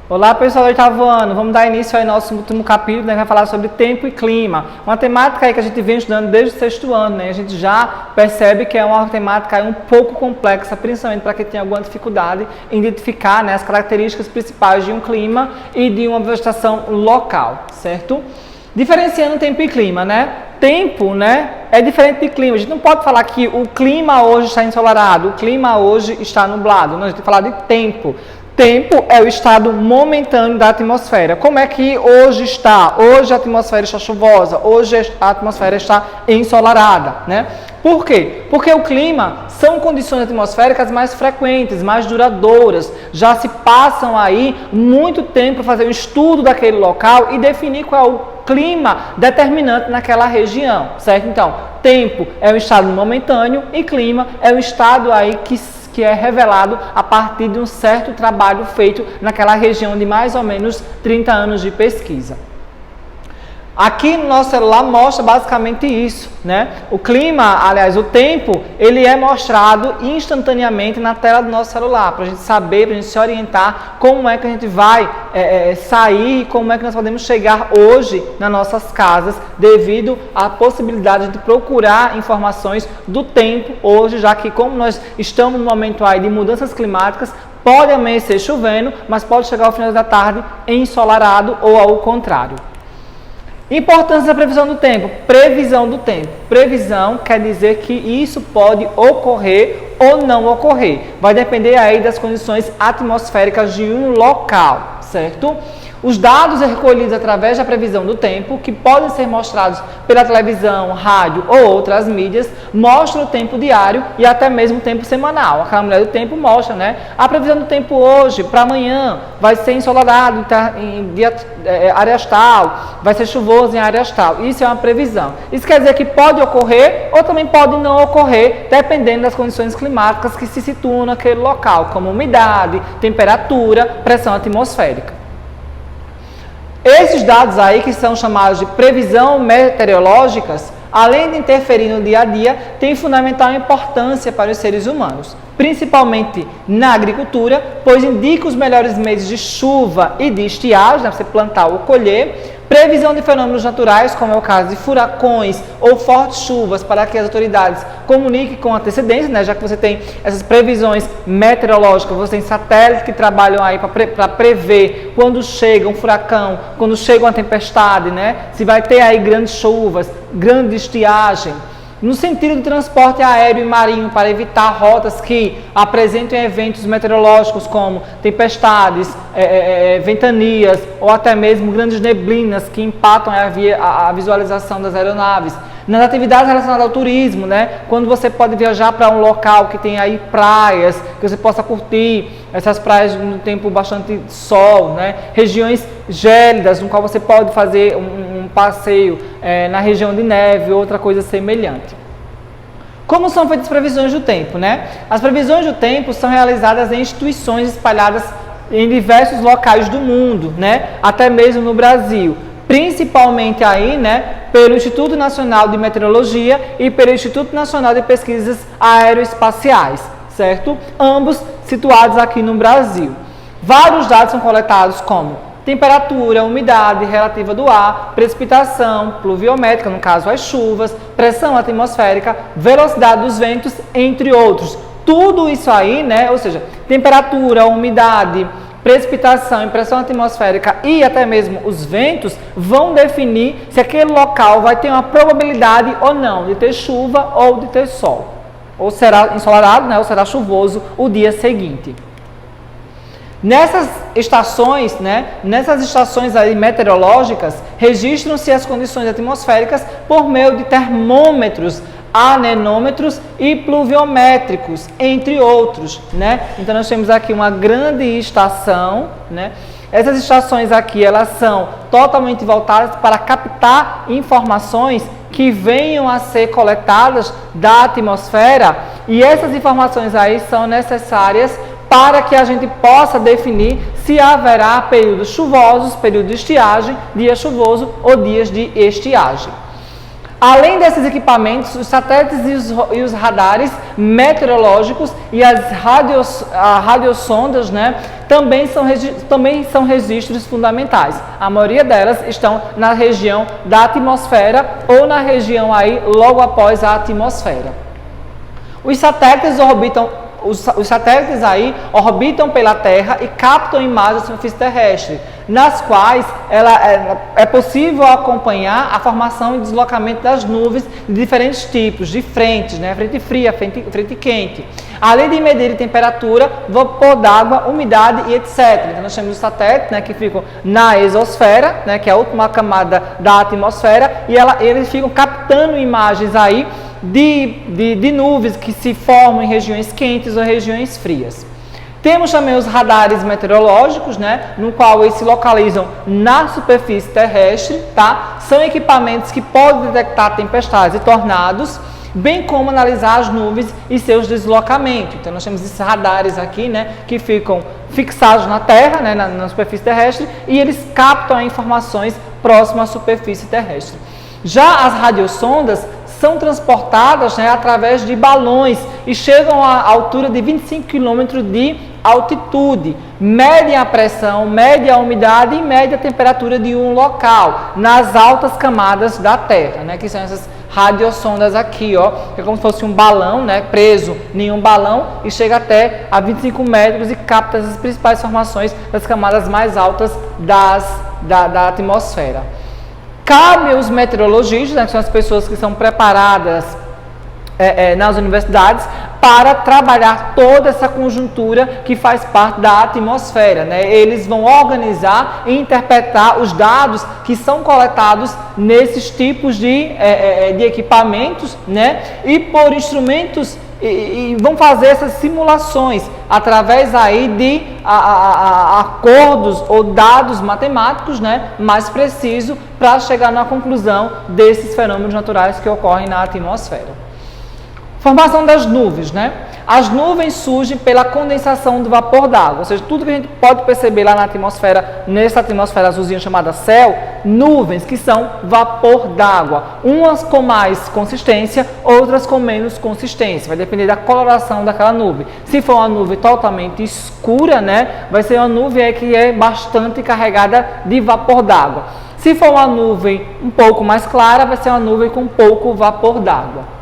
Olá pessoal do oitavo ano, vamos dar início ao nosso último capítulo, né, que vai falar sobre tempo e clima. Uma temática aí que a gente vem estudando desde o sexto ano, né? A gente já percebe que é uma temática aí um pouco complexa, principalmente para quem tem alguma dificuldade em identificar, né, as características principais de um clima e de uma vegetação local, certo? Diferenciando tempo e clima, né? Tempo, né, é diferente de clima. A gente não pode falar que o clima hoje está ensolarado, o clima hoje está nublado. Não, a gente tem que falar de tempo. Tempo é o estado momentâneo da atmosfera. Como é que hoje está? Hoje a atmosfera está chuvosa, hoje a atmosfera está ensolarada, né? Por quê? Porque o clima são condições atmosféricas mais frequentes, mais duradouras. Já se passam aí muito tempo para fazer um estudo daquele local e definir qual é o clima determinante naquela região, certo? Então, tempo é um estado momentâneo e clima é um estado aí que é revelado a partir de um certo trabalho feito naquela região de mais ou menos 30 anos de pesquisa. Aqui no nosso celular mostra basicamente isso, né? O clima, aliás, o tempo, ele é mostrado instantaneamente na tela do nosso celular, para a gente saber, para a gente se orientar como é que a gente vai sair, como é que nós podemos chegar hoje nas nossas casas, devido à possibilidade de procurar informações do tempo hoje, já que como nós estamos no momento aí de mudanças climáticas, pode amanhecer chovendo, mas pode chegar ao final da tarde ensolarado ou ao contrário. Importância da previsão do tempo. Previsão do tempo. Previsão quer dizer que isso pode ocorrer ou não ocorrer. Vai depender aí das condições atmosféricas de um local, certo? Os dados recolhidos através da previsão do tempo, que podem ser mostrados pela televisão, rádio ou outras mídias, mostram o tempo diário e até mesmo o tempo semanal. Aquela mulher do tempo mostra, né? A previsão do tempo hoje, para amanhã, vai ser ensolarado em áreas tal, vai ser chuvoso em áreas tal. Isso é uma previsão. Isso quer dizer que pode ocorrer ou também pode não ocorrer, dependendo das condições climáticas que se situam naquele local, como umidade, temperatura, pressão atmosférica. Esses dados aí, que são chamados de previsão meteorológicas, além de interferir no dia a dia, têm fundamental importância para os seres humanos, principalmente na agricultura, pois indica os melhores meses de chuva e de estiagem, né, para você plantar ou colher. Previsão de fenômenos naturais, como é o caso de furacões ou fortes chuvas, para que as autoridades comuniquem com antecedência, né, já que você tem essas previsões meteorológicas, você tem satélites que trabalham aí para prever quando chega um furacão, quando chega uma tempestade, né, se vai ter aí grandes chuvas, grande estiagem. No sentido do transporte aéreo e marinho, para evitar rotas que apresentem eventos meteorológicos como tempestades, ventanias ou até mesmo grandes neblinas que impactam a visualização das aeronaves. Nas atividades relacionadas ao turismo, né? Quando você pode viajar para um local que tem aí praias, que você possa curtir essas praias no tempo bastante sol, né? Regiões gélidas, no qual você pode fazer um passeio na região de neve ou outra coisa semelhante. Como são feitas as previsões do tempo, né? As previsões do tempo são realizadas em instituições espalhadas em diversos locais do mundo, né? Até mesmo no Brasil. Principalmente aí, né, pelo Instituto Nacional de Meteorologia e pelo Instituto Nacional de Pesquisas Aeroespaciais, certo? Ambos situados aqui no Brasil. Vários dados são coletados como temperatura, umidade relativa do ar, precipitação pluviométrica, no caso as chuvas, pressão atmosférica, velocidade dos ventos, entre outros. Tudo isso aí, né, ou seja, temperatura, umidade, precipitação e pressão atmosférica e até mesmo os ventos vão definir se aquele local vai ter uma probabilidade ou não de ter chuva ou de ter sol. Ou será ensolarado, né, ou será chuvoso o dia seguinte. Nessas estações, né, aí meteorológicas, registram-se as condições atmosféricas por meio de termômetros, anemômetros e pluviométricos, entre outros, né? Então nós temos aqui uma grande estação, né? Essas estações aqui, elas são totalmente voltadas para captar informações que venham a ser coletadas da atmosfera, e essas informações aí são necessárias para que a gente possa definir se haverá períodos chuvosos, período de estiagem, dia chuvoso ou dias de estiagem. Além desses equipamentos, os satélites e os radares meteorológicos e as radiosondas, né, também são registros fundamentais. A maioria delas estão na região da atmosfera ou na região aí logo após a atmosfera. Os satélites orbitam pela Terra e captam imagens da superfície terrestre, nas quais é possível acompanhar a formação e deslocamento das nuvens de diferentes tipos, de frentes, né? Frente fria, frente quente. Além de medir temperatura, vapor d'água, umidade e etc. Então, nós temos os satélites, né, que ficam na exosfera, né, que é a última camada da atmosfera, e eles ficam captando imagens aí de nuvens que se formam em regiões quentes ou regiões frias. Temos também os radares meteorológicos, né, no qual eles se localizam na superfície terrestre, tá? São equipamentos que podem detectar tempestades e tornados, bem como analisar as nuvens e seus deslocamentos. Então, nós temos esses radares aqui, né, que ficam fixados na Terra, né, na superfície terrestre, e eles captam informações próximas à superfície terrestre. Já as radiosondas são transportadas, né, através de balões e chegam à altura de 25 km de altitude, medem a pressão, medem a umidade e medem a temperatura de um local nas altas camadas da Terra, né, que são essas radiosondas aqui, ó, que é como se fosse um balão, né, preso em um balão e chega até a 25 metros e capta as principais informações das camadas mais altas da atmosfera. Cabe aos meteorologistas, né, que são as pessoas que são preparadas nas universidades, para trabalhar toda essa conjuntura que faz parte da atmosfera, né? Eles vão organizar e interpretar os dados que são coletados nesses tipos de equipamentos, né? E por instrumentos e vão fazer essas simulações através aí de acordos ou dados matemáticos, né, mais precisos para chegar na conclusão desses fenômenos naturais que ocorrem na atmosfera. Formação das nuvens, né? As nuvens surgem pela condensação do vapor d'água, ou seja, tudo que a gente pode perceber lá na atmosfera, nessa atmosfera azulzinha chamada céu, nuvens que são vapor d'água, umas com mais consistência, outras com menos consistência, vai depender da coloração daquela nuvem. Se for uma nuvem totalmente escura, né, vai ser uma nuvem que é bastante carregada de vapor d'água. Se for uma nuvem um pouco mais clara, vai ser uma nuvem com pouco vapor d'água,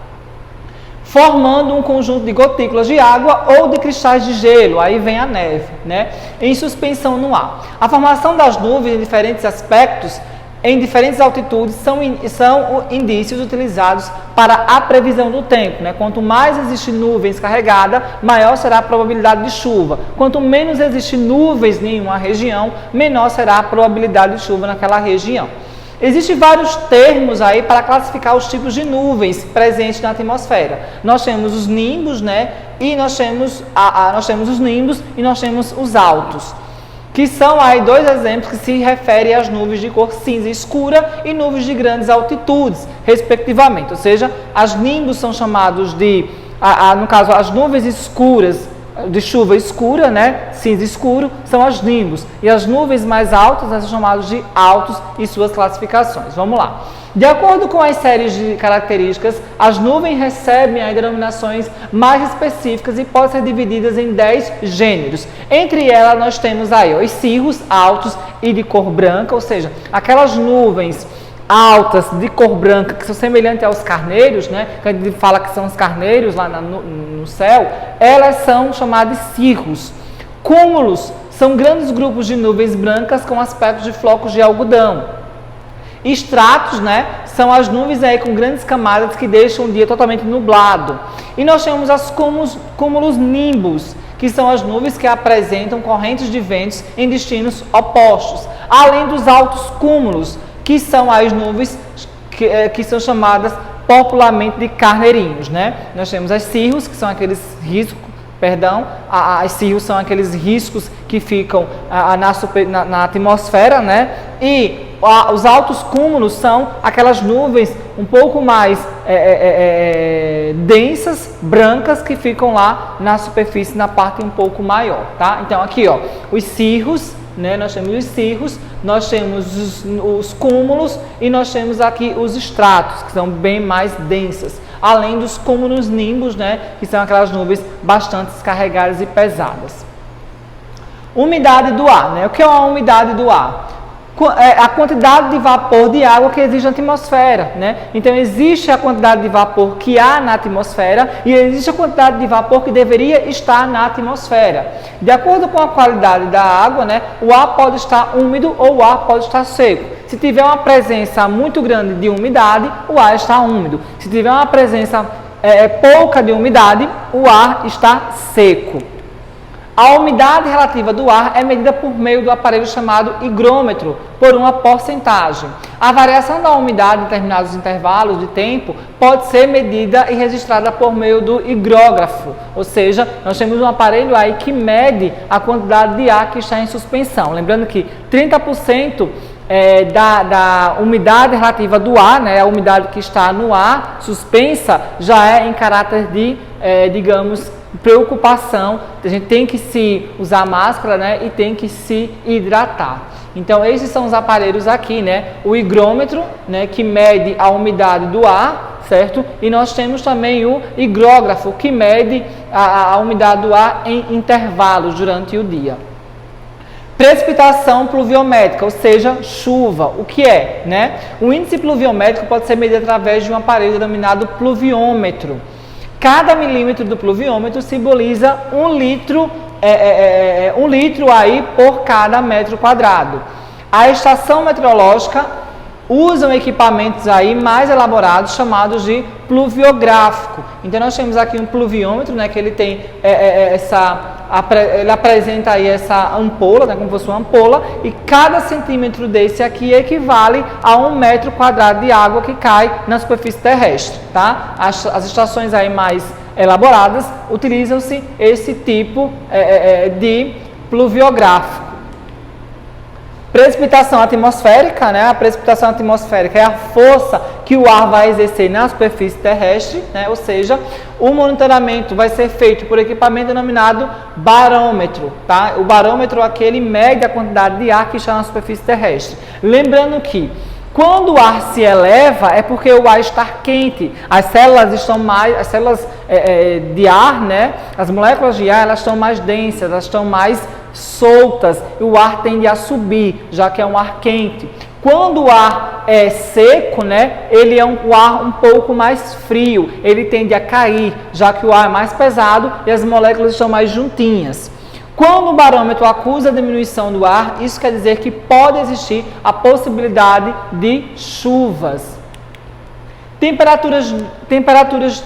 formando um conjunto de gotículas de água ou de cristais de gelo, aí vem a neve, né, em suspensão no ar. A formação das nuvens em diferentes aspectos, em diferentes altitudes, são indícios utilizados para a previsão do tempo, né? Quanto mais existe nuvens carregada, maior será a probabilidade de chuva. Quanto menos existe nuvens em uma região, menor será a probabilidade de chuva naquela região. Existem vários termos aí para classificar os tipos de nuvens presentes na atmosfera. Nós temos os nimbos, né? E nós temos os nimbos e nós temos os altos, que são aí dois exemplos que se referem às nuvens de cor cinza escura e nuvens de grandes altitudes, respectivamente. Ou seja, as nimbos são chamados de, no caso, as nuvens escuras de chuva escura, né, cinza escuro, são as nimbos. E as nuvens mais altas são chamadas de altos e suas classificações. Vamos lá. De acordo com as séries de características, as nuvens recebem aí denominações mais específicas e podem ser divididas em 10 gêneros. Entre elas nós temos aí os cirros altos e de cor branca, ou seja, aquelas nuvens altas de cor branca que são semelhantes aos carneiros, né? Que a gente fala que são os carneiros lá no céu, elas são chamadas de cirros. Cúmulos são grandes grupos de nuvens brancas com aspecto de flocos de algodão. Estratos, né, são as nuvens aí com grandes camadas que deixam o dia totalmente nublado. E nós temos as cúmulos nimbus, que são as nuvens que apresentam correntes de ventos em destinos opostos, além dos altos cúmulos, que são as nuvens que são chamadas popularmente de carneirinhos, né? Nós temos as cirros, que são aqueles riscos, as cirros são aqueles riscos que ficam na atmosfera, né? E os altos cúmulos são aquelas nuvens um pouco mais densas, brancas, que ficam lá na superfície, na parte um pouco maior, tá? Então aqui, ó, os cirros, né? Nós temos os cirros, nós temos os cúmulos e nós temos aqui os estratos, que são bem mais densas, além dos cúmulos nimbos, né? Que são aquelas nuvens bastante carregadas e pesadas. Umidade do ar, né? O que é uma umidade do ar? A quantidade de vapor de água que existe na atmosfera, né? Então existe a quantidade de vapor que há na atmosfera e existe a quantidade de vapor que deveria estar na atmosfera. De acordo com a qualidade da água, né, o ar pode estar úmido ou o ar pode estar seco. Se tiver uma presença muito grande de umidade, o ar está úmido. Se tiver uma presença pouca de umidade, o ar está seco. A umidade relativa do ar é medida por meio do aparelho chamado higrômetro, por uma porcentagem. A variação da umidade em determinados intervalos de tempo pode ser medida e registrada por meio do higrógrafo, ou seja, nós temos um aparelho aí que mede a quantidade de ar que está em suspensão. Lembrando que 30% da umidade relativa do ar, né, a umidade que está no ar suspensa, já é em caráter de, digamos, preocupação. A gente tem que se usar máscara, né, e tem que se hidratar. Então esses são os aparelhos aqui, né, o higrômetro, né, que mede a umidade do ar, certo? E nós temos também o higrógrafo, que mede a umidade do ar em intervalos durante o dia. Precipitação pluviométrica, ou seja, chuva. O que é, né? O índice pluviométrico pode ser medido através de um aparelho denominado pluviômetro. Cada milímetro do pluviômetro simboliza 1 litro, 1 litro aí por cada metro quadrado. A estação meteorológica usam equipamentos aí mais elaborados chamados de pluviográfico. Então nós temos aqui um pluviômetro, né, que ele tem ele apresenta aí essa ampola, né, como se fosse uma ampola, e cada centímetro desse aqui equivale a 1 metro quadrado de água que cai na superfície terrestre, tá? As estações aí mais elaboradas utilizam-se esse tipo de pluviográfico. Precipitação atmosférica, né? A precipitação atmosférica é a força que o ar vai exercer na superfície terrestre, né? Ou seja, o monitoramento vai ser feito por equipamento denominado barômetro, tá? O barômetro aqui ele mede a quantidade de ar que está na superfície terrestre. Lembrando que quando o ar se eleva é porque o ar está quente, as células de ar, né? As moléculas de ar elas estão mais densas, elas estão mais soltas e o ar tende a subir, já que é um ar quente. Quando o ar é seco, né, ele é um ar um pouco mais frio, ele tende a cair, já que o ar é mais pesado e as moléculas estão mais juntinhas. Quando o barômetro acusa a diminuição do ar, isso quer dizer que pode existir a possibilidade de chuvas. Temperaturas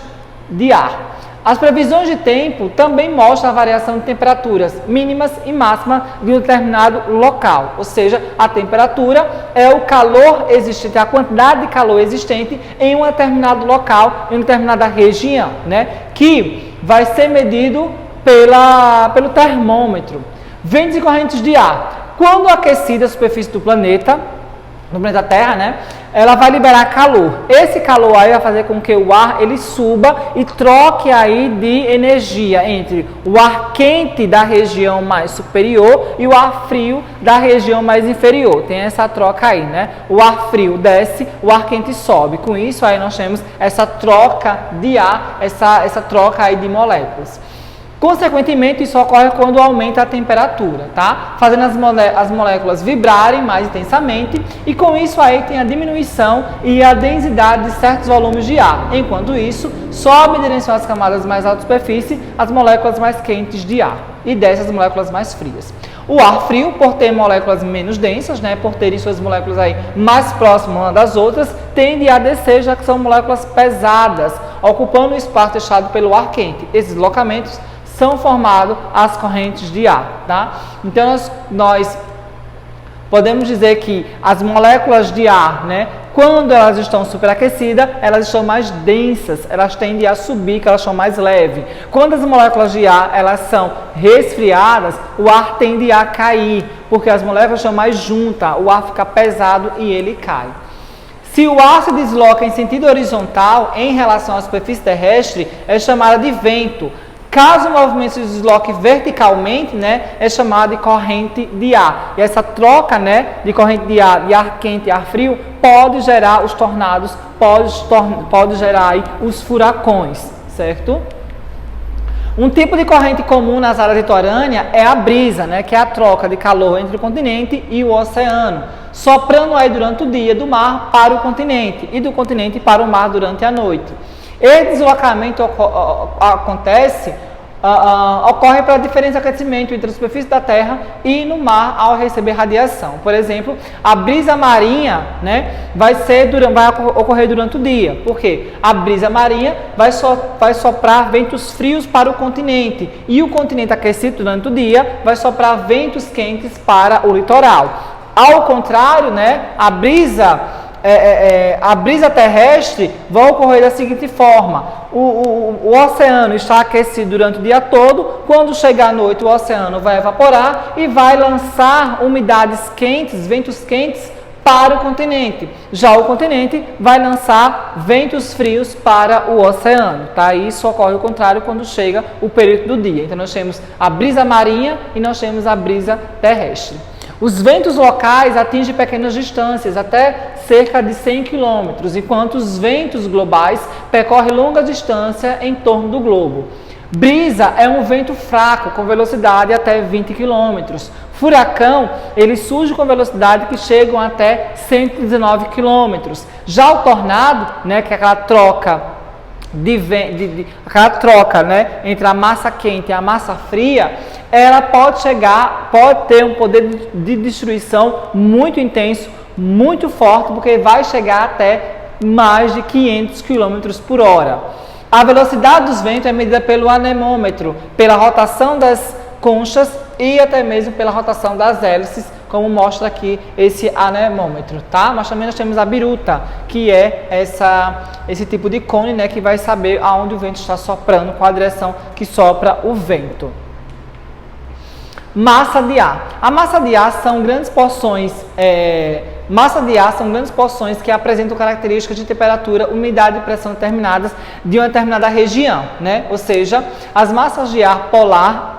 de ar. As previsões de tempo também mostram a variação de temperaturas mínimas e máximas de um determinado local. Ou seja, a temperatura é o calor existente, a quantidade de calor existente em um determinado local, em uma determinada região, né? Que vai ser medido pelo termômetro. Ventos e correntes de ar. Quando aquecida a superfície do planeta Terra, né, ela vai liberar calor. Esse calor aí vai fazer com que o ar ele suba e troque aí de energia entre o ar quente da região mais superior e o ar frio da região mais inferior. Tem essa troca aí, né? O ar frio desce, o ar quente sobe. Com isso aí nós temos essa troca de ar, essa troca aí de moléculas. Consequentemente, isso ocorre quando aumenta a temperatura, tá? Fazendo as moléculas vibrarem mais intensamente e com isso aí tem a diminuição e a densidade de certos volumes de ar. Enquanto isso, sobe em direção às camadas mais altas da superfície as moléculas mais quentes de ar e desce as moléculas mais frias. O ar frio, por ter moléculas menos densas, né, por terem suas moléculas aí mais próximas umas das outras, tende a descer, já que são moléculas pesadas, ocupando o espaço deixado pelo ar quente. Esses deslocamentos são formados as correntes de ar, tá? Então nós podemos dizer que as moléculas de ar, né, quando elas estão superaquecidas, elas estão mais densas, elas tendem a subir, que elas são mais leves. Quando as moléculas de ar elas são resfriadas, o ar tende a cair, porque as moléculas estão mais juntas, o ar fica pesado e ele cai. Se o ar se desloca em sentido horizontal em relação à superfície terrestre, é chamada de vento. Caso o movimento se desloque verticalmente, né, é chamado de corrente de ar. E essa troca, né, de corrente de ar quente e ar frio pode gerar os tornados, pode gerar aí os furacões, certo? Um tipo de corrente comum nas áreas litorâneas é a brisa, né, que é a troca de calor entre o continente e o oceano, soprando aí durante o dia do mar para o continente e do continente para o mar durante a noite. Esse deslocamento ocorre pela diferença de aquecimento entre a superfície da Terra e no mar ao receber radiação. Por exemplo, a brisa marinha, né, vai ocorrer durante o dia. Por quê? A brisa marinha vai soprar ventos frios para o continente e o continente aquecido durante o dia vai soprar ventos quentes para o litoral. Ao contrário, né, a brisa terrestre vai ocorrer da seguinte forma: o oceano está aquecido durante o dia todo, quando chegar à noite o oceano vai evaporar e vai lançar umidades quentes, ventos quentes para o continente. Já o continente vai lançar ventos frios para o oceano, tá? Isso ocorre ao contrário quando chega o período do dia. Então nós temos a brisa marinha e nós temos a brisa terrestre. Os ventos locais atingem pequenas distâncias, até cerca de 100 km, enquanto os ventos globais percorrem longa distância em torno do globo. Brisa é um vento fraco, com velocidade até 20 km. Furacão, ele surge com velocidade que chegam até 119 km. Já o tornado, né, que é aquela troca né, entre a massa quente e a massa fria, ela pode ter um poder de destruição muito intenso, muito forte, porque vai chegar até mais de 500 km por hora. A velocidade dos ventos é medida pelo anemômetro, pela rotação das conchas e até mesmo pela rotação das hélices, como mostra aqui esse anemômetro, tá? Mas também nós temos a biruta, que é esse tipo de cone, né, que vai saber aonde o vento está soprando, qual a direção que sopra o vento. Massa de ar. A massa de ar são grandes porções que apresentam características de temperatura, umidade e pressão determinadas de uma determinada região, né? Ou seja, as massas de ar polar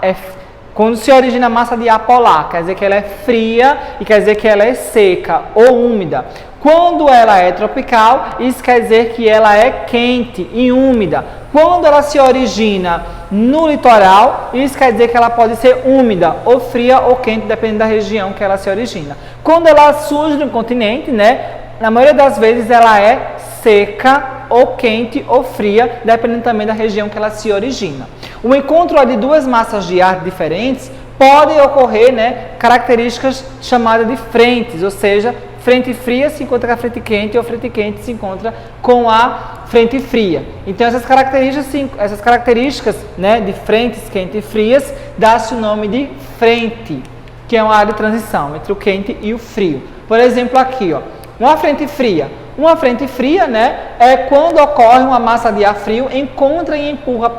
quando se origina a massa de ar polar, quer dizer que ela é fria e quer dizer que ela é seca ou úmida. Quando ela é tropical, isso quer dizer que ela é quente e úmida. Quando ela se origina no litoral, isso quer dizer que ela pode ser úmida, ou fria ou quente, dependendo da região que ela se origina. Quando ela surge no continente, né, na maioria das vezes ela é seca, ou quente ou fria, dependendo também da região que ela se origina. O encontro de duas massas de ar diferentes pode ocorrer, né, características chamadas de frentes, ou seja, frente fria se encontra com a frente quente ou frente quente se encontra com a frente fria. Então essas características, né, de frentes quentes e frias dá-se o nome de frente, que é uma área de transição entre o quente e o frio. Por exemplo, aqui, ó, uma frente fria. Uma frente fria, né, é quando ocorre uma massa de ar frio, encontra e empurra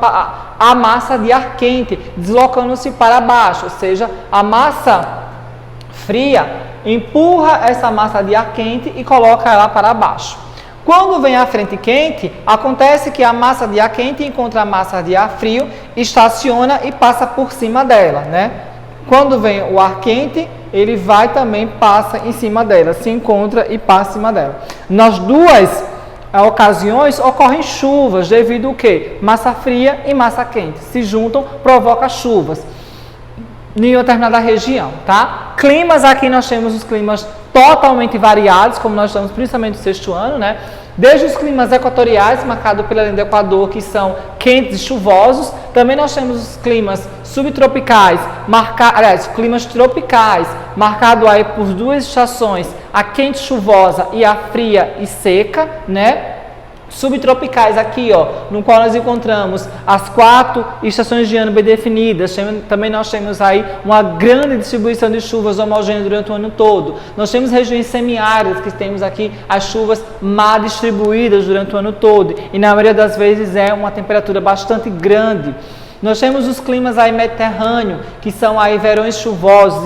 a massa de ar quente, deslocando-se para baixo, ou seja, a massa fria empurra essa massa de ar quente e coloca ela para baixo. Quando vem a frente quente, acontece que a massa de ar quente encontra a massa de ar frio, estaciona e passa por cima dela, né? Quando vem o ar quente, ele vai também, passa em cima dela, se encontra e passa em cima dela. Nas duas ocasiões ocorrem chuvas, devido ao quê? Massa fria e massa quente se juntam, provoca chuvas em uma determinada região, tá? Climas, aqui nós temos os climas totalmente variados, como nós estamos principalmente no sexto ano, né? Desde os climas equatoriais, marcados pela linha do Equador, que são quentes e chuvosos. Também nós temos os climas subtropicais, climas tropicais, marcado aí por duas estações, a quente chuvosa e a fria e seca, né? Subtropicais aqui, ó, no qual nós encontramos as 4 estações de ano bem definidas. Também nós temos aí uma grande distribuição de chuvas homogêneas durante o ano todo. Nós temos regiões semiáridas, que temos aqui as chuvas mal distribuídas durante o ano todo. E na maioria das vezes é uma temperatura bastante grande. Nós temos os climas aí mediterrâneos, que são aí verões chuvosos,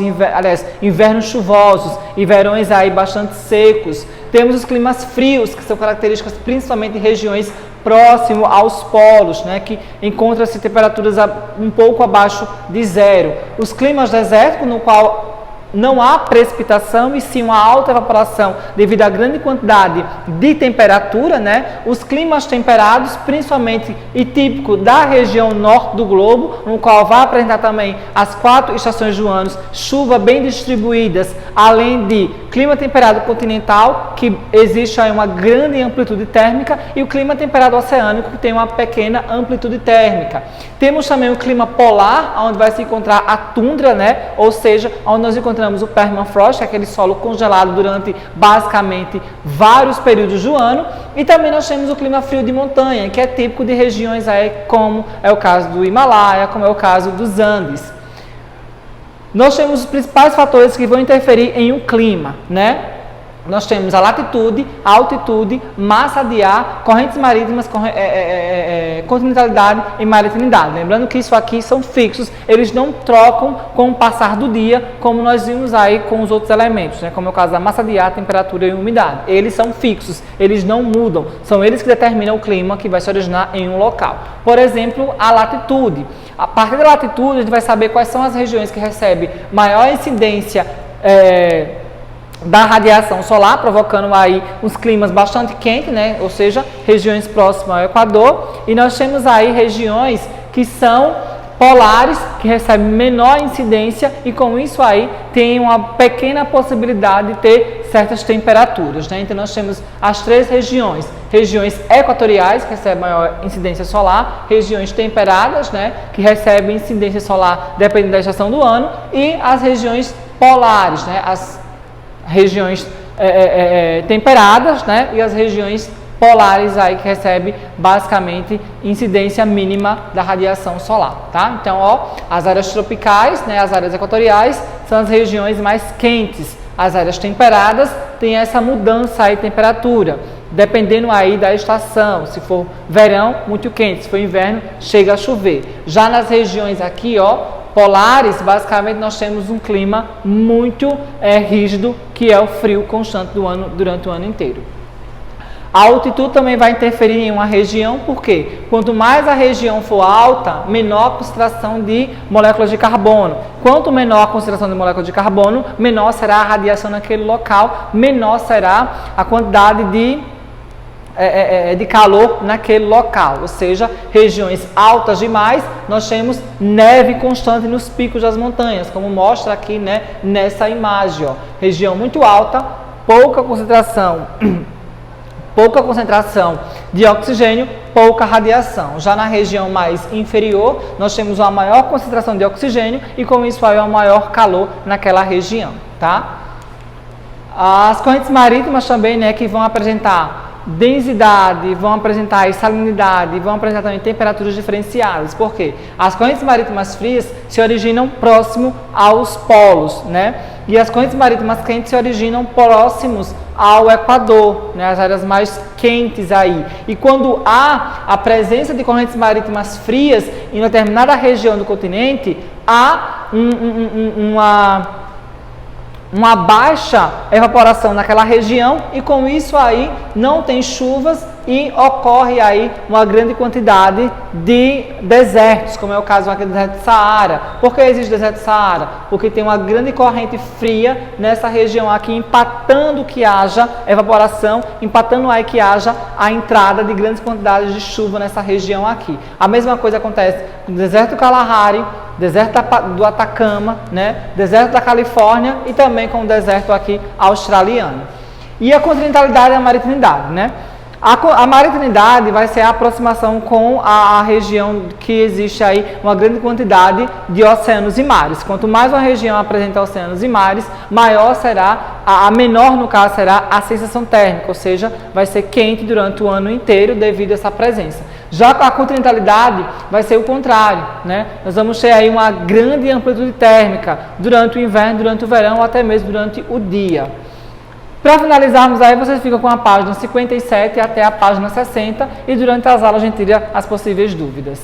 invernos chuvosos e verões aí bastante secos. Temos os climas frios, que são características principalmente de regiões próximo aos polos, né, que encontra-se temperaturas um pouco abaixo de zero. Os climas desérticos, no qual não há precipitação e sim uma alta evaporação devido à grande quantidade de temperatura, né? Os climas temperados, principalmente e típico da região norte do globo, no qual vai apresentar também as 4 estações do ano, chuva bem distribuídas, além de clima temperado continental, que existe aí uma grande amplitude térmica, e o clima temperado oceânico, que tem uma pequena amplitude térmica. Temos também o clima polar, onde vai se encontrar a tundra, né? Ou seja, onde nós encontramos o permafrost, aquele solo congelado durante basicamente vários períodos do ano, e também nós temos o clima frio de montanha, que é típico de regiões aí, como é o caso do Himalaia, como é o caso dos Andes. Nós temos os principais fatores que vão interferir em um clima, né? Nós temos a latitude, a altitude, massa de ar, correntes marítimas, continentalidade e maritimidade. Lembrando que isso aqui são fixos, eles não trocam com o passar do dia, como nós vimos aí com os outros elementos, né? Como é o caso da massa de ar, temperatura e umidade. Eles são fixos, eles não mudam, são eles que determinam o clima que vai se originar em um local. Por exemplo, a latitude. A partir da latitude, a gente vai saber quais são as regiões que recebem maior incidência da radiação solar, provocando aí uns climas bastante quentes, né? Ou seja, regiões próximas ao Equador, e nós temos aí regiões que são polares, que recebem menor incidência, e com isso aí tem uma pequena possibilidade de ter certas temperaturas, né? Então nós temos as 3 regiões: regiões equatoriais, que recebem maior incidência solar, regiões temperadas, né, que recebem incidência solar dependendo da estação do ano, e as regiões polares, né, as regiões temperadas, né, e as regiões polares aí que recebem basicamente incidência mínima da radiação solar, tá? Então, ó, as áreas tropicais, né, as áreas equatoriais são as regiões mais quentes. As áreas temperadas têm essa mudança aí de temperatura, dependendo aí da estação. Se for verão, muito quente; se for inverno, chega a chover. Já nas regiões aqui, ó, polares, basicamente nós temos um clima muito rígido, que é o frio constante do ano, durante o ano inteiro. A altitude também vai interferir em uma região, porque quanto mais a região for alta, menor a concentração de moléculas de carbono. Quanto menor a concentração de moléculas de carbono, menor será a radiação naquele local, menor será a quantidade de calor naquele local. Ou seja, regiões altas demais, nós temos neve constante nos picos das montanhas, como mostra aqui, né, nessa imagem, ó. Região muito alta, pouca concentração de oxigênio, pouca radiação. Já na região mais inferior, nós temos uma maior concentração de oxigênio e com isso aí um maior calor naquela região, tá? As correntes marítimas também, né, que vão apresentar densidade, vão apresentar salinidade, vão apresentar também temperaturas diferenciadas. Por quê? As correntes marítimas frias se originam próximo aos polos, né? E as correntes marítimas quentes se originam próximos ao Equador, né? As áreas mais quentes aí. E quando há a presença de correntes marítimas frias em uma determinada região do continente, há uma baixa evaporação naquela região, e com isso aí não tem chuvas e ocorre aí uma grande quantidade de desertos, como é o caso aqui do deserto de Saara. Por que existe deserto de Saara? Porque tem uma grande corrente fria nessa região aqui, empatando que haja evaporação, empatando aí que haja a entrada de grandes quantidades de chuva nessa região aqui. A mesma coisa acontece no deserto do Kalahari, deserto do Atacama, né? Deserto da Califórnia e também com o deserto aqui australiano. E a continentalidade e a maritimidade, né? A maritimidade vai ser a aproximação com a região que existe aí uma grande quantidade de oceanos e mares. Quanto mais uma região apresenta oceanos e mares, maior será, a menor no caso será a sensação térmica, ou seja, vai ser quente durante o ano inteiro devido a essa presença. Já a continentalidade vai ser o contrário, né? Nós vamos ter aí uma grande amplitude térmica durante o inverno, durante o verão ou até mesmo durante o dia. Para finalizarmos aí, vocês ficam com a página 57 até a página 60 e durante as aulas a gente tira as possíveis dúvidas.